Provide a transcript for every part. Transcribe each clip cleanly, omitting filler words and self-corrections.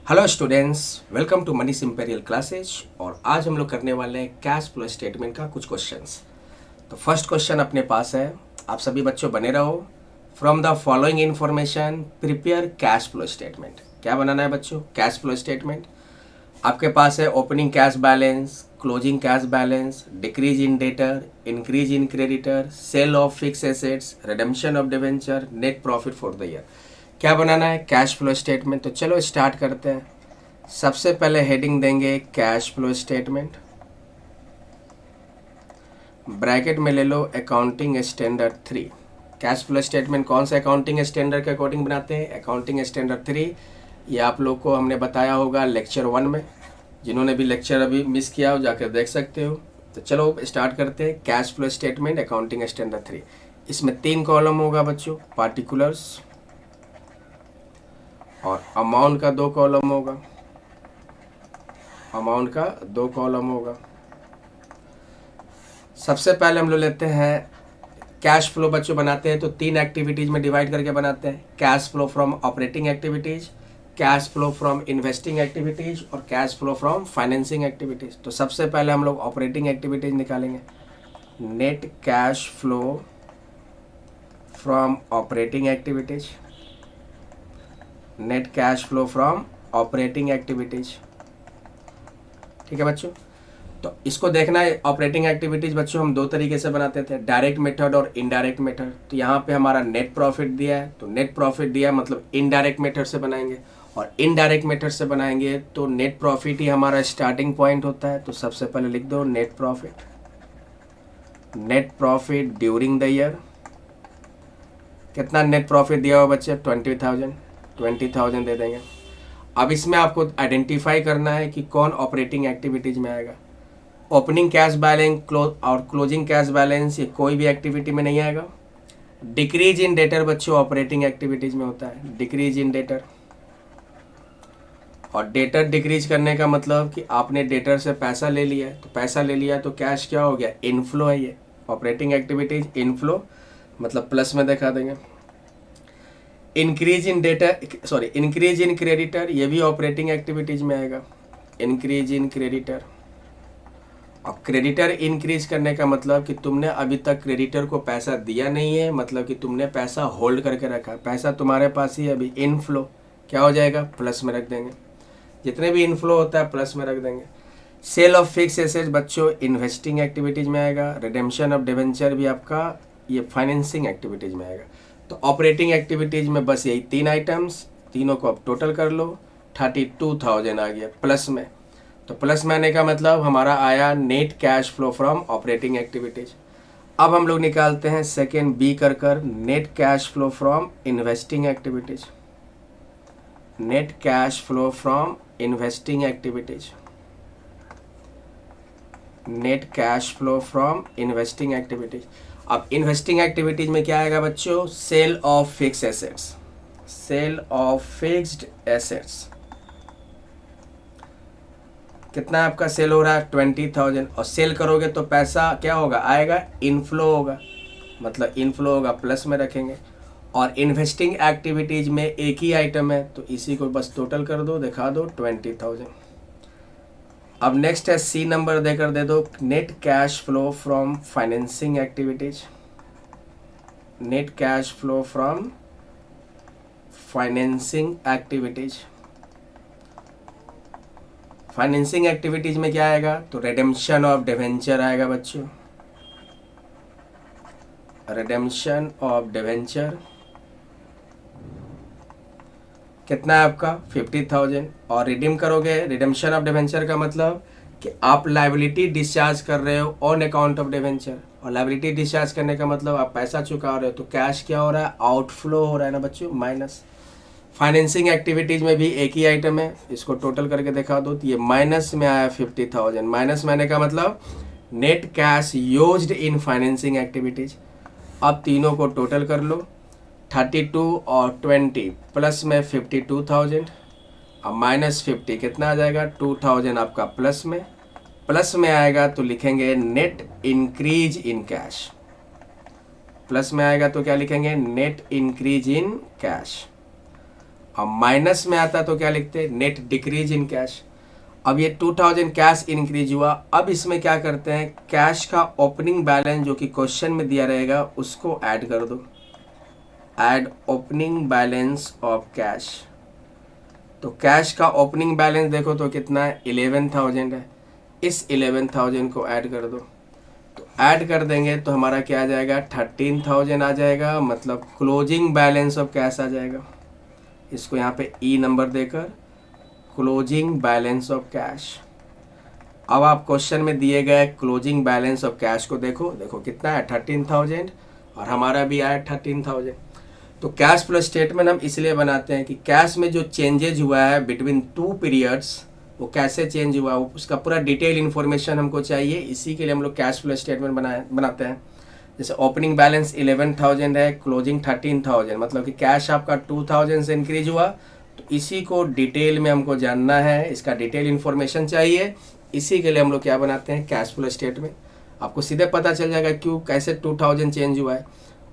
Hello students, welcome to Manish Imperial Classes. और आज हम लोग करने वाले हैं कैश फ्लो स्टेटमेंट का कुछ क्वेश्चंस। तो फर्स्ट क्वेश्चन अपने पास है, आप सभी बच्चों बने रहो। From the following information prepare cash flow statement. क्या बनाना है बच्चों? Cash flow statement. आपके पास है opening cash balance, closing cash balance, decrease in debtor, increase in creditor, sale of fix assets, redemption of debenture, net profit for the year. क्या बनाना है? Cash flow statement. तो चलो स्टार्ट करते हैं। सबसे पहले हेडिंग देंगे कैश फ्लो स्टेटमेंट, ब्रैकेट में ले लो accounting standard 3। Cash flow statement कौन सा अकाउंटिंग स्टैंडर्ड के अकॉर्डिंग बनाते हैं? Accounting standard 3। ये आप लोग को हमने बताया होगा लेक्चर 1 में। जिन्होंने भी लेक्चर अभी मिस किया हो जाकर देख सकते हो। तो चलो स्टार्ट करते हैं। Cash flow statement accounting standard 3। इसमें 3 कॉलम होगा बच्चों, पार्टिकुलर्स, और अमाउंट का 2 कॉलम होगा। अमाउंट का 2 कॉलम होगा। सबसे पहले हम लोग लेते हैं कैश फ्लो। बच्चों बनाते हैं तो 3 एक्टिविटीज में डिवाइड करके बनाते हैं। Cash flow from operating activities, cash flow from investing activities और cash flow from financing activities. तो सबसे पहले हम लोग ऑपरेटिंग एक्टिविटीज निकालेंगे। Net cash flow from operating activities, net cash flow from operating activities. ठीक है बच्चों। तो इसको देखना है। ऑपरेटिंग एक्टिविटीज बच्चों हम 2 तरीके से बनाते थे, डायरेक्ट मेथड और इनडायरेक्ट मेथड। तो यहाँ पे हमारा नेट प्रॉफिट दिया है, तो नेट प्रॉफिट दिया है मतलब इनडायरेक्ट मेथड से बनाएंगे। और इनडायरेक्ट मेथड से बनाएंगे तो नेट प्रॉफिट ही हमारा स्टार्टिंग पॉइंट होता है। तो सबसे पहले लिख दो net profit. Net profit during the year. कितना नेट प्रॉफिट दिया हुआ बच्चे? 20,000। 20,000 दे देंगे। अब इसमें आपको आइडेंटिफाई करना है कि कौन ऑपरेटिंग एक्टिविटीज में आएगा। ओपनिंग कैश बैलेंस और क्लोजिंग कैश बैलेंस ये कोई भी एक्टिविटी में नहीं आएगा। डिक्रीज इन डेटर बच्चों ऑपरेटिंग एक्टिविटीज में होता है, डिक्रीज इन डेटर। और डेटर डिक्रीज करने का मतलब कि आपने डेटर से पैसा ले लिया है, तो पैसा ले लिया तो कैश क्या हो गया? इनफ्लो है ये। ऑपरेटिंग एक्टिविटीज इनफ्लो मतलब प्लस में दिखा देंगे। Increase in debtor, sorry increase in creditor, ये भी ऑपरेटिंग एक्टिविटीज में आएगा। Increase in creditor. अब क्रेडिटर इंक्रीज करने का मतलब कि तुमने अभी तक क्रेडिटर को पैसा दिया नहीं है, मतलब कि तुमने पैसा होल्ड करके रखा। पैसा तुम्हारे पास ही अभी इनफ्लो, क्या हो जाएगा? प्लस में रख देंगे। जितने भी इनफ्लो होता है प्लस में रख देंगे। सेल ऑफ फिक्स एसेट्स बच्चों इन्वेस्टिंग एक्टिविटीज में आएगा। रिडेम्पशन ऑफ डिवेंचर भी आपका ये फाइनेंसिंग एक्टिविटीज में आएगा। तो ऑपरेटिंग एक्टिविटीज में बस यही 3 आइटम्स, तीनों को अब टोटल कर लो। 32,000 आ गया प्लस में। तो प्लस में आने का मतलब हमारा आया net cash flow from operating activities. अब हम लोग निकालते हैं सेकेंड बी कर net cash flow from investing activities. Net cash flow from investing activities, net cash flow from investing activities. अब इन्वेस्टिंग एक्टिविटीज में क्या आएगा बच्चों? Sale of fix assets, sale of fixed assets. कितना आपका सेल हो रहा है? 20,000। और सेल करोगे तो पैसा क्या होगा? आएगा इनफ्लो होगा, मतलब इनफ्लो होगा प्लस में रखेंगे। और इन्वेस्टिंग एक्टिविटीज में एक ही आइटम है तो इसी को बस टोटल कर दो, दिखा दो 20,000। अब नेक्स्ट है सी नंबर देकर दे दो net cash flow from financing activities. Net cash flow from financing activities. Financing activities में क्या आएगा? तो रिडेम्पशन ऑफ डिवेंचर आएगा बच्चों। रिडेम्पशन ऑफ डिवेंचर कितना है आपका? 50,000। और रिडीम करोगे, रिडेम्पशन ऑफ डिवेंचर का मतलब कि आप लाइबिलिटी डिस्चार्ज कर रहे हो ऑन अकाउंट ऑफ डिवेंचर। और लाइबिलिटी डिस्चार्ज करने का मतलब आप पैसा चुका रहे हो, तो कैश क्या हो रहा है? आउटफ्लो हो रहा है ना बच्चों, माइनस। फाइनेंसिंग एक्टिविटीज में भी एक ही आइटम है, इसको टोटल करके दिखा दो तो ये माइनस में आया 50,000। माइनस में आने का मतलब नेट कैश यूज्ड इन फाइनेंसिंग एक्टिविटीज। अब तीनों को टोटल कर लो, 32 और 20 प्लस में 52,000। अब माइनस 50 कितना आ जाएगा? 2,000 आपका प्लस में। प्लस में आएगा तो लिखेंगे net increase in cash. Plus में आएगा तो क्या लिखेंगे? Net increase in cash. और माइनस में आता तो क्या लिखते, नेट डिक्रीज इन कैश। अब ये 2000 कैश इंक्रीज हुआ, अब इसमें क्या करते हैं, कैश का ओपनिंग बैलेंस जो कि क्वेश्चन में दिया रहेगा उसको ऐड कर दो, add opening balance of cash. तो कैश का ओपनिंग बैलेंस देखो तो कितना है, 11,000 है, इस 11,000 को ऐड कर दो। तो ऐड कर देंगे तो हमारा क्या आ जाएगा, 13,000 आ जाएगा, मतलब क्लोजिंग बैलेंस ऑफ कैश आ जाएगा। इसको यहाँ पे ई नंबर देकर क्लोजिंग बैलेंस ऑफ कैश। अब आप क्वेश्चन में दिए गए क्लोजिंग बैलेंस ऑफ कैश को देखो, देखो कितना है 13,000 और हमारा भी आया 13,000। तो कैश फ्लो स्टेटमेंट हम इसलिए बनाते हैं कि कैश में जो चेंजेज हुआ है बिटवीन टू पीरियड्स वो कैसे चेंज हुआ, वो उसका पूरा डिटेल इन्फॉर्मेशन हमको चाहिए, इसी के लिए हम लोग कैश फ्लो स्टेटमेंट बनाते हैं। जैसे ओपनिंग बैलेंस 11,000 है, क्लोजिंग 13,000, मतलब कि कैश आपका 2,000 से इंक्रीज हुआ, तो इसी को डिटेल में हमको जानना है, इसका डिटेल इन्फॉर्मेशन चाहिए, इसी के लिए हम लोग क्या बनाते हैं, कैश फ्लो स्टेटमेंट। आपको सीधे पता चल जाएगा क्यों, कैसे 2,000 चेंज हुआ है।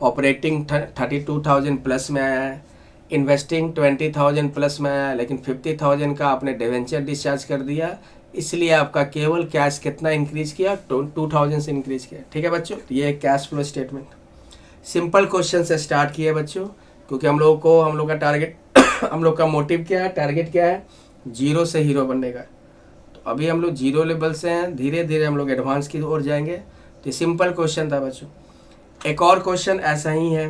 ऑपरेटिंग 32,000 प्लस में आया है, इन्वेस्टिंग 20,000 प्लस में आया है, लेकिन 50,000 का आपने डिवेंचर डिस्चार्ज कर दिया, इसलिए आपका केवल कैश कितना इंक्रीज किया, 2,000 से इंक्रीज किया। ठीक है बच्चों, ये cash flow statement simple question से स्टार्ट किया है बच्चों, क्योंकि हम लोग का टारगेट हम लोग का मोटिव क्या है, टारगेट क्या है, जीरो से हीरो बनने का। तो अभी हम लोग जीरो लेवल से हैं, धीरे धीरे हम लोग एडवांस की ओर जाएंगे। तो सिंपल क्वेश्चन था बच्चों। एक और क्वेश्चन ऐसा ही है,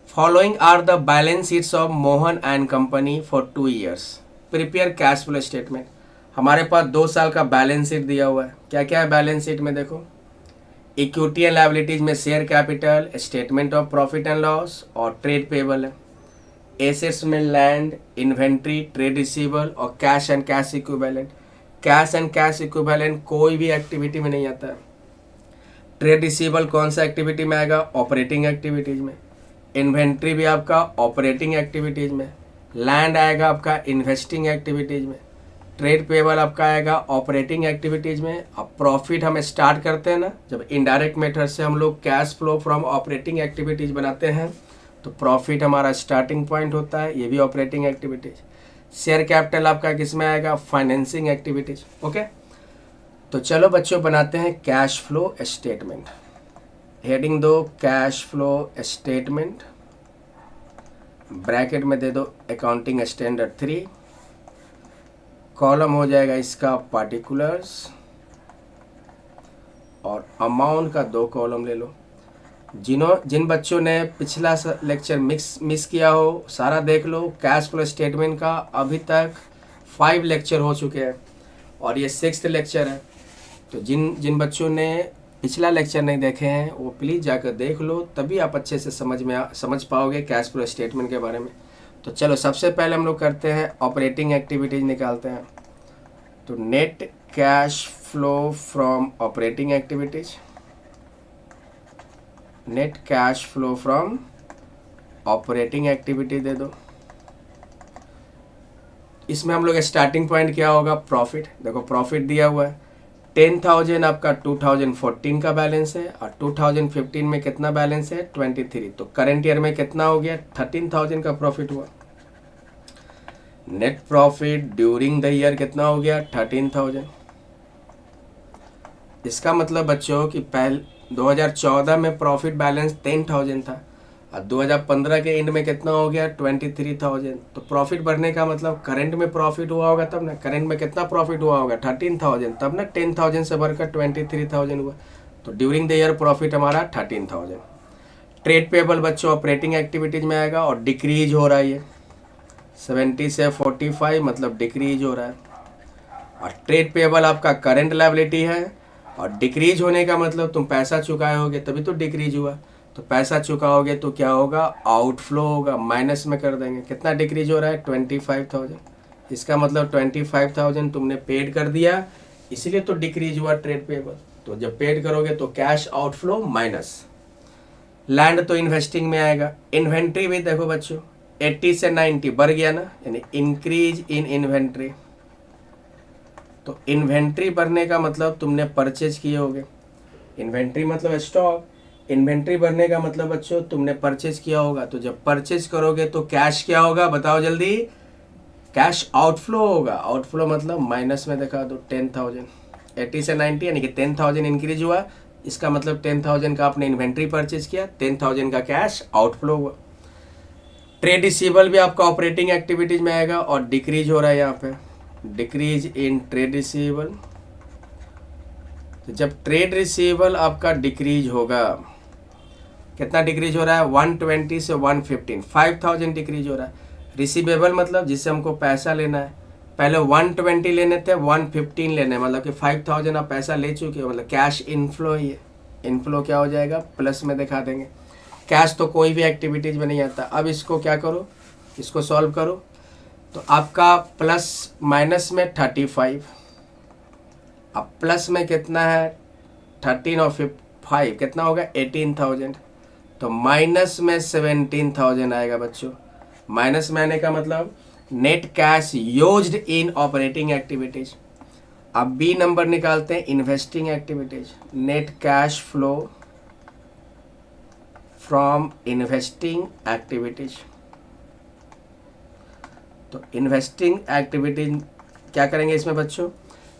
following are the balance sheets of Mohan and company for 2 years, prepare cash flow statement. हमारे पास 2 साल का बैलेंस शीट दिया हुआ है। क्या क्या है बैलेंस शीट में, देखो इक्विटी एंड लायबिलिटीज में share capital, statement of profit and loss और ट्रेड पेबल है। एसेट्स में लैंड, इन्वेंट्री, ट्रेड रिसीवेबल और cash and cash equivalent. Cash and cash equivalent कोई भी एक्टिविटी में नहीं आता है। ट्रेड रिसीवेबल कौन सा एक्टिविटी में आएगा, ऑपरेटिंग एक्टिविटीज में। इन्वेंट्री भी आपका ऑपरेटिंग एक्टिविटीज में। लैंड आएगा आपका इन्वेस्टिंग एक्टिविटीज में। ट्रेड पेबल आपका आएगा ऑपरेटिंग एक्टिविटीज में। अब प्रॉफिट हम स्टार्ट करते हैं ना, जब इनडायरेक्ट मेथड से हम लोग cash flow from operating activities बनाते हैं, तो प्रॉफिट हमारा स्टार्टिंग पॉइंट होता है, ये भी ऑपरेटिंग एक्टिविटीज। शेयर कैपिटल आपका किस में आएगा, फाइनेंसिंग एक्टिविटीज। ओके, तो चलो बच्चों बनाते हैं कैश फ्लो स्टेटमेंट। हेडिंग दो कैश फ्लो स्टेटमेंट, ब्रैकेट में दे दो अकाउंटिंग स्टैंडर्ड 3, कॉलम हो जाएगा इसका पार्टिकुलर्स और अमाउंट का 2 कॉलम ले लो। जिन बच्चों ने पिछला लेक्चर मिस किया हो सारा देख लो। कैश फ्लो स्टेटमेंट का अभी तक 5 लेक्चर हो चुके हैं और ये 6th लेक्चर है। तो जिन बच्चों ने पिछला लेक्चर नहीं देखे हैं वो प्लीज़ जाकर देख लो, तभी आप अच्छे से समझ पाओगे कैश फ्लो स्टेटमेंट के बारे में। तो चलो सबसे पहले हम लोग करते हैं ऑपरेटिंग एक्टिविटीज़ निकालते हैं। तो net cash flow from operating activities, net cash flow from operating activity दे दो। इसमें हम लोग स्टार्टिंग पॉइंट क्या होगा, प्रॉफिट। देखो प्रॉफिट दिया हुआ है 10,000, आपका 2014 का बैलेंस है और 2015 में कितना बैलेंस है, 23। तो करंट ईयर में कितना हो गया, 13,000 का प्रॉफिट हुआ। Net profit during the year कितना हो गया, 13,000। इसका मतलब बच्चों कि पहले 2014 में प्रॉफिट बैलेंस 10,000 था और 2015 के एंड में कितना हो गया, 23,000। तो प्रॉफिट बढ़ने का मतलब करंट में प्रॉफिट हुआ होगा तब ना, करंट में कितना प्रॉफिट हुआ होगा, 13,000, तब ना 10,000 से बढ़कर 23,000 हुआ। तो ड्यूरिंग द ईयर प्रॉफिट हमारा 13,000। ट्रेड पेबल बच्चों ऑपरेटिंग एक्टिविटीज में आएगा और डिक्रीज हो रहा है, ये 70 से 45 मतलब डिक्रीज हो रहा है। और ट्रेड पेबल आपका करंट लायबिलिटी है और डिक्रीज होने का मतलब तुम पैसा चुकाए होगे तभी तो डिक्रीज हुआ। तो पैसा चुकाओगे तो क्या होगा, आउटफ्लो होगा, माइनस में कर देंगे। कितना डिक्रीज हो रहा है, 25,000। इसका मतलब 25,000 तुमने पेड कर दिया, इसीलिए तो डिक्रीज हुआ ट्रेड पेबल। तो जब पेड करोगे तो कैश आउटफ्लो माइनस। लैंड तो इन्वेस्टिंग में आएगा। इन्वेंट्री भी देखो बच्चों 80 से 90 बढ़ गया ना, यानी इंक्रीज इन इन्वेंट्री। तो इन्वेंट्री बढ़ने का मतलब तुमने परचेज किए होगे। इन्वेंट्री मतलब स्टॉक, इन्वेंट्री बढ़ने का मतलब बच्चों तुमने परचेज किया होगा, तो जब परचेज करोगे तो कैश क्या होगा बताओ जल्दी, कैश आउटफ्लो होगा। आउटफ्लो मतलब माइनस में दिखा दो 10,000, 80 से 90 यानी कि 10,000 इंक्रीज हुआ, इसका मतलब 10,000 का आपने इन्वेंट्री परचेज किया, 10,000 का कैश आउटफ्लो हुआ। ट्रेड रिसीवेबल भी आपका ऑपरेटिंग एक्टिविटीज में आएगा और डिक्रीज हो रहा है यहाँ पे, डिक्रीज इन ट्रेड रिसीवेबल। तो जब ट्रेड रिसीवेबल आपका डिक्रीज होगा, कितना डिक्रीज हो रहा है 120 से 115, 5,000 डिक्रीज हो रहा है। रिसीवेबल मतलब जिससे हमको पैसा लेना है, पहले 120 लेने थे 115 लेने, मतलब कि 5,000 आप पैसा ले चुके हो, मतलब कैश इनफ्लो ही है। इनफ्लो क्या हो जाएगा प्लस में दिखा देंगे। कैश तो कोई भी एक्टिविटीज में नहीं आता। अब इसको क्या करो, इसको सॉल्व करो, तो आपका प्लस माइनस में 35, अब प्लस में कितना है 13 और 5 कितना होगा 18,000, तो माइनस में 17,000 आएगा बच्चों। माइनस में आने का मतलब नेट कैश यूज्ड इन ऑपरेटिंग एक्टिविटीज। अब बी नंबर निकालते हैं investing activities, net cash flow from investing activities. तो इन्वेस्टिंग एक्टिविटीज क्या करेंगे इसमें बच्चों,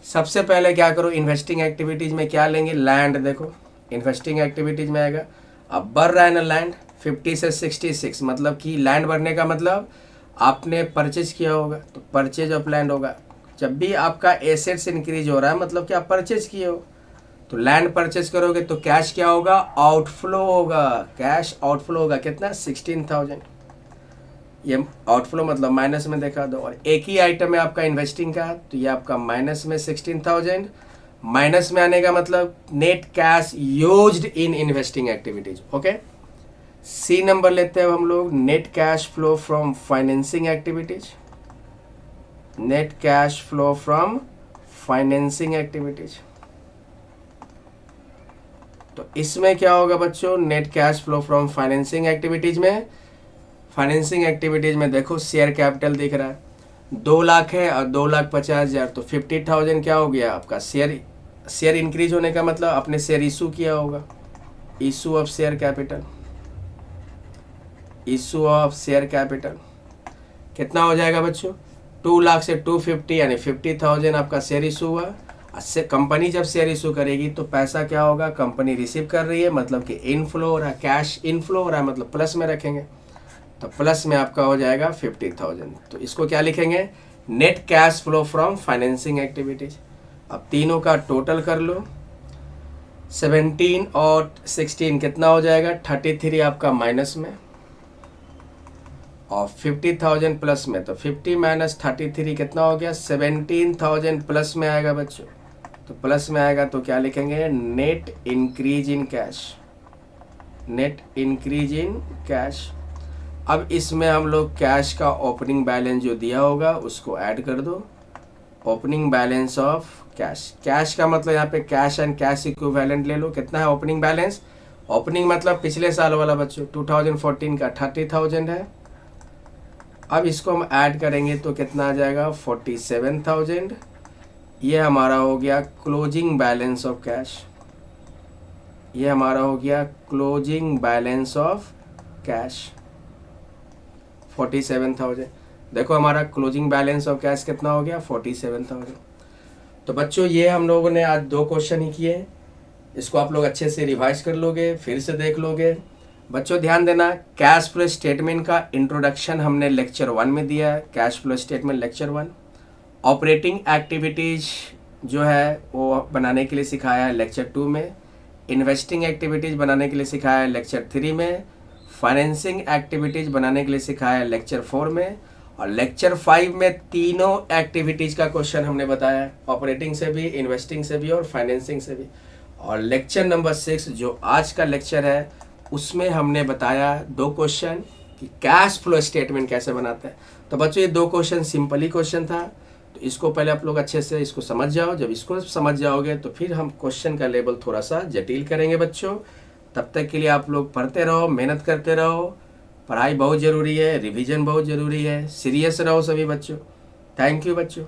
सबसे पहले क्या करो, इन्वेस्टिंग एक्टिविटीज में क्या लेंगे, लैंड। देखो इन्वेस्टिंग एक्टिविटीज में आएगा, अब बढ़ रहा है ना लैंड 50 से 66, मतलब कि लैंड बढ़ने का मतलब आपने परचेज किया होगा, तो परचेज ऑफ लैंड होगा। जब भी आपका एसेट्स इंक्रीज हो रहा है मतलब कि आप परचेज किए हो, तो लैंड परचेज करोगे तो कैश क्या होगा आउटफ्लो होगा, कैश आउटफ्लो होगा कितना 16,000। ये आउटफ्लो मतलब माइनस में देखा दो, और एक ही आइटम है आपका इन्वेस्टिंग का, तो ये आपका माइनस में 16,000। माइनस में आने का मतलब net cash used in investing activities. Okay, C number लेते हैं हम लोग, net cash flow from financing activities. Net cash flow from financing activities, तो इसमें क्या होगा बच्चों, net cash flow from financing activities में, फाइनेंसिंग एक्टिविटीज में देखो शेयर कैपिटल दिख रहा है 2 लाख है और 2,50,000, तो 50,000 क्या हो गया आपका शेयर इंक्रीज होने का मतलब आपने शेयर इशू किया होगा, issue of share capital, issue of share capital कितना हो जाएगा बच्चों 2 लाख से 250 यानी 50,000 आपका शेयर इशू हुआ। कंपनी जब शेयर इशू करेगी तो पैसा क्या होगा, कंपनी रिसीव कर रही है मतलब कि इनफ्लो हो रहा है, कैश इनफ्लो हो रहा है मतलब प्लस में रखेंगे, तो प्लस में आपका हो जाएगा 50,000। तो इसको क्या लिखेंगे, net cash flow from financing activities. अब तीनों का टोटल कर लो, 17 और 16 कितना हो जाएगा 33 आपका माइनस में, और 50,000 प्लस में, तो 50 माइनस 33 कितना हो गया 17,000 प्लस में आएगा बच्चों। तो प्लस में आएगा तो क्या लिखेंगे, net increase in cash, net increase in cash. अब इसमें हम लोग कैश का ओपनिंग बैलेंस जो दिया होगा उसको ऐड कर दो, opening balance of cash. Cash का मतलब यहाँ पे कैश एंड कैश इक्विवेलेंट ले लो, कितना है ओपनिंग बैलेंस, ओपनिंग मतलब पिछले साल वाला बच्चों 2014 का 30,000 है। अब इसको हम ऐड करेंगे तो कितना आ जाएगा 47,000। ये हमारा हो गया क्लोजिंग बैलेंस ऑफ कैश, ये हमारा हो गया क्लोजिंग बैलेंस ऑफ कैश 47,000। देखो हमारा क्लोजिंग बैलेंस ऑफ कैश कितना हो गया 47,000। तो बच्चों ये हम लोगों ने आज 2 क्वेश्चन ही किए, इसको आप लोग अच्छे से रिवाइज कर लोगे, फिर से देख लोगे। बच्चों ध्यान देना, कैश फ्लो स्टेटमेंट का इंट्रोडक्शन हमने लेक्चर 1 में दिया है, cash flow statement lecture 1। Operating activities जो है वो बनाने के लिए सिखाया है लेक्चर 2 में, इन्वेस्टिंग एक्टिविटीज बनाने के लिए सिखाया है लेक्चर 3 में, फाइनेंसिंग एक्टिविटीज बनाने के लिए सिखाया है लेक्चर 4 में, और लेक्चर 5 में तीनों एक्टिविटीज का क्वेश्चन हमने बताया है, ऑपरेटिंग से भी, इन्वेस्टिंग से भी और फाइनेंसिंग से भी। और लेक्चर नंबर 6 जो आज का लेक्चर है उसमें हमने बताया 2 क्वेश्चन कि कैश फ्लो स्टेटमेंट कैसे बनाते हैं। तो बच्चों ये 2 क्वेश्चन सिंपल ही क्वेश्चन था, तो इसको पहले आप लोग अच्छे से इसको समझ जाओ। जब इसको समझ जाओगे तो फिर हम क्वेश्चन का लेवल थोड़ा सा जटिल करेंगे बच्चों। तब तक के लिए आप लोग पढ़ते रहो, मेहनत करते रहो, पढ़ाई बहुत ज़रूरी है, रिवीजन बहुत ज़रूरी है, सीरियस रहो सभी बच्चों। थैंक यू बच्चों।